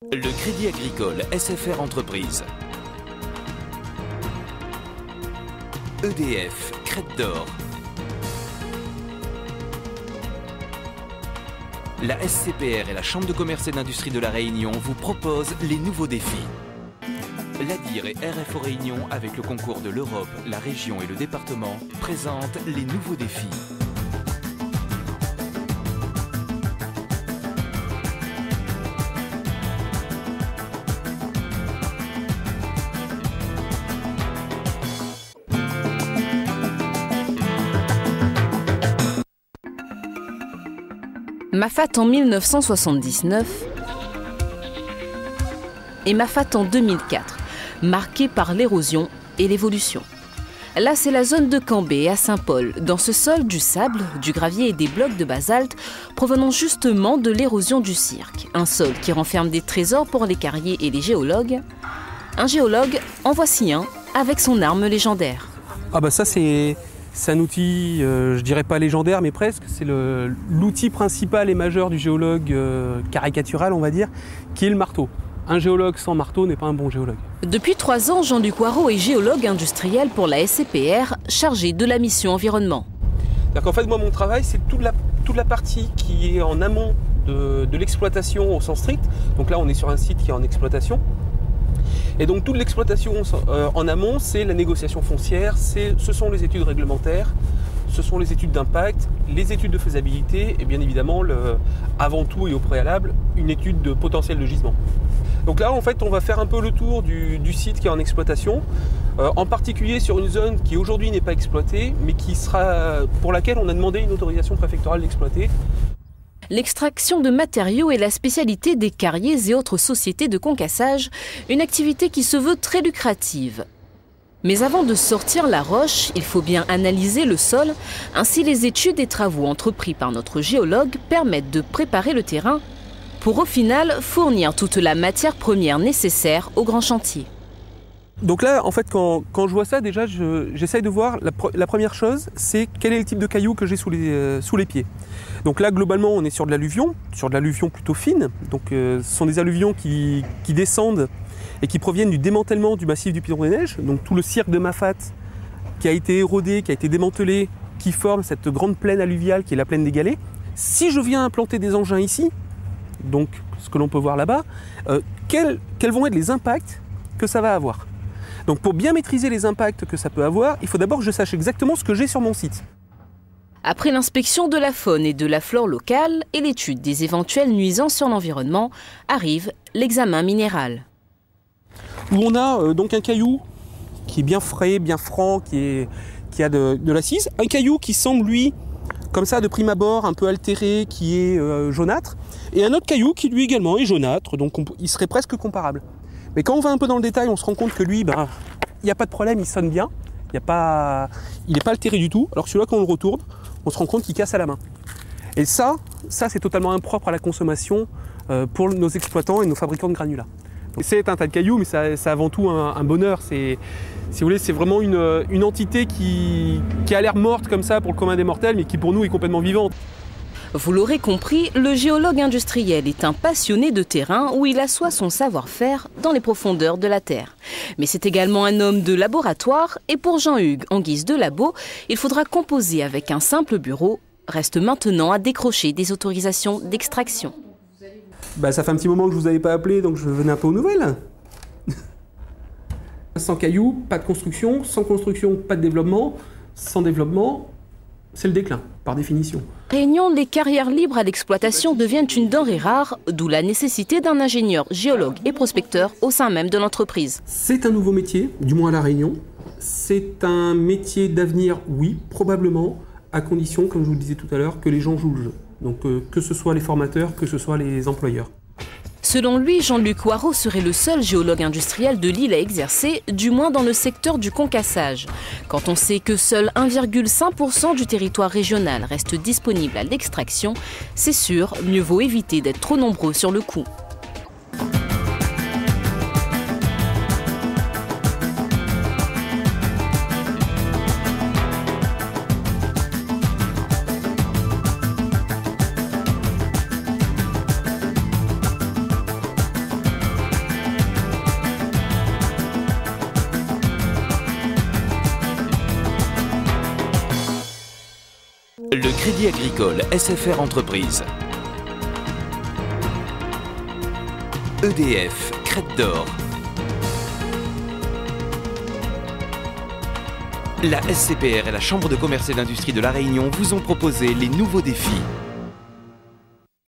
Le Crédit Agricole SFR Entreprise. EDF, Crête d'Or. La SCPR et la Chambre de commerce et d'industrie de La Réunion vous proposent les nouveaux défis. L'ADIR et RFO Réunion, avec le concours de l'Europe, la région et le département, présentent les nouveaux défis. Mafat en 1979 et Mafat en 2004, marqués par l'érosion et l'évolution. Là, c'est la zone de Cambé à Saint-Paul. Dans ce sol, du sable, du gravier et des blocs de basalte provenant justement de l'érosion du cirque. Un sol qui renferme des trésors pour les carriers et les géologues. Un géologue, en voici un, avec son arme légendaire. Ah bah ça c'est un outil, je dirais pas légendaire, mais presque. C'est l'outil principal et majeur du géologue caricatural, on va dire, qui est le marteau. Un géologue sans marteau n'est pas un bon géologue. Depuis 3 ans, Jean-Luc Waro est géologue industriel pour la SCPR, chargé de la mission environnement. C'est-à-dire qu'en fait, moi, mon travail, c'est toute la partie qui est en amont de l'exploitation au sens strict. Donc là, on est sur un site qui est en exploitation. Et donc toute l'exploitation en amont, c'est la négociation foncière, ce sont les études réglementaires, ce sont les études d'impact, les études de faisabilité et bien évidemment, avant tout et au préalable, une étude de potentiel de gisement. Donc là, en fait, on va faire un peu le tour du site qui est en exploitation, en particulier sur une zone qui aujourd'hui n'est pas exploitée, mais pour laquelle on a demandé une autorisation préfectorale d'exploiter. L'extraction de matériaux est la spécialité des carriers et autres sociétés de concassage, une activité qui se veut très lucrative. Mais avant de sortir la roche, il faut bien analyser le sol. Ainsi, les études et travaux entrepris par notre géologue permettent de préparer le terrain pour au final fournir toute la matière première nécessaire au grand chantier. Donc là, en fait, quand je vois ça, déjà, j'essaye de voir, la première chose, c'est quel est le type de cailloux que j'ai sous les pieds. Donc là, globalement, on est sur de l'alluvion plutôt fine. Donc ce sont des alluvions qui descendent et qui proviennent du démantèlement du massif du Piton des Neiges. Donc tout le cirque de Mafat qui a été érodé, qui a été démantelé, qui forme cette grande plaine alluviale qui est la plaine des Galets. Si je viens implanter des engins ici, donc ce que l'on peut voir là-bas, quels vont être les impacts que ça va avoir ? Donc pour bien maîtriser les impacts que ça peut avoir, il faut d'abord que je sache exactement ce que j'ai sur mon site. Après l'inspection de la faune et de la flore locale et l'étude des éventuelles nuisances sur l'environnement, arrive l'examen minéral. Où on a donc un caillou qui est bien frais, bien franc, qui a de l'assise. Un caillou qui semble, lui, comme ça, de prime abord, un peu altéré, qui est jaunâtre. Et un autre caillou qui, lui, également, est jaunâtre, donc il serait presque comparable. Mais quand on va un peu dans le détail, on se rend compte que lui, il n'y a pas de problème, il sonne bien. Il n'est pas altéré du tout. Alors que celui-là, quand on le retourne, on se rend compte qu'il casse à la main. Et ça c'est totalement impropre à la consommation pour nos exploitants et nos fabricants de granulats. C'est un tas de cailloux, mais c'est avant tout un bonheur. Si vous voulez, c'est vraiment une entité qui a l'air morte comme ça pour le commun des mortels, mais qui pour nous est complètement vivante. Vous l'aurez compris, le géologue industriel est un passionné de terrain où il assoit son savoir-faire dans les profondeurs de la terre. Mais c'est également un homme de laboratoire et pour Jean-Hugues, en guise de labo, il faudra composer avec un simple bureau. Reste maintenant à décrocher des autorisations d'extraction. Ça fait un petit moment que je vous avais pas appelé, donc je venais un peu aux nouvelles. Sans cailloux, pas de construction. Sans construction, pas de développement. Sans développement, c'est le déclin, par définition. Réunion, les carrières libres à l'exploitation deviennent une denrée rare, d'où la nécessité d'un ingénieur, géologue et prospecteur au sein même de l'entreprise. C'est un nouveau métier, du moins à La Réunion. C'est un métier d'avenir, oui, probablement, à condition, comme je vous le disais tout à l'heure, que les gens jouent le jeu. Donc que ce soit les formateurs, que ce soit les employeurs. Selon lui, Jean-Luc Waro serait le seul géologue industriel de l'île à exercer, du moins dans le secteur du concassage. Quand on sait que seul 1,5% du territoire régional reste disponible à l'extraction, c'est sûr, mieux vaut éviter d'être trop nombreux sur le coup. Le Crédit Agricole SFR Entreprise. EDF, Crête d'Or. La SCPR et la Chambre de commerce et d'industrie de La Réunion vous ont proposé les nouveaux défis.